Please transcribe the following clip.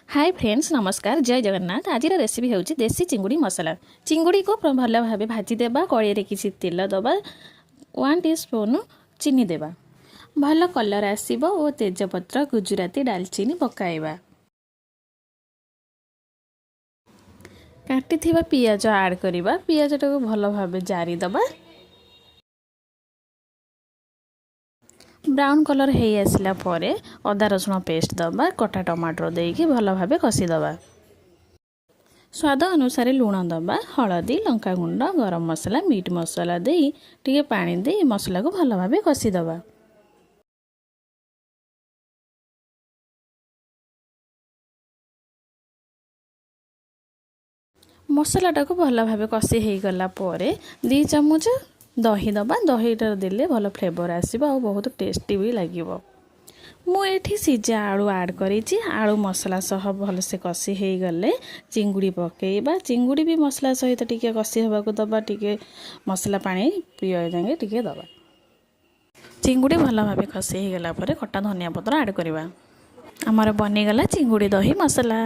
Hi friends नमस्कार जय जगन्नाथ। आज रेसिपी होची देसी चिंगुड़ी मसला। चिंगुड़ी को भल भाव भाजी देबा। कड़े किसी तेल दबा 1 टीस्पून चीनी देबा। भल कलर आसीबो और तेजपत्र गुजराती दालचीनी पकाइबा। काटी थिबा पियाज ऐड करिबा। पियाज टाको भल भाव जारी दबा। ब्राउन कलर हे आसला परे अदा रसुण पेस्ट दबा। कटा टमाटर देकी भल भाव कषि दबा। स्वाद अनुसार लुण दबा। हलदी लंका गुंड गरम मसला मीट मसला दे टिके पानी दे मसला को भल भाव कषि दबा। मसलाटा को भल भाव कषि हो गला परे 2 चम्मच दही दबा। दहीटा देले भल फ्लेवर आसीबो और बहुत टेस्टी भी लागिबो। मु एठी सिजा आलू ऐड करिछि। आलू मसला सह भल से कषि हो गले चिंगुड़ी पकेइबा। चिंगुड़ी भी मसला सहित टिके कषि होबा को दबा। टिके मसला पानी पिय जांगे टिके दबा। चिंगुड़ी भल भाव कषि हो गला परे कटा धनिया पत्र ऐड करिबा। हमर बनी गला चिंगुड़ी दही मसला।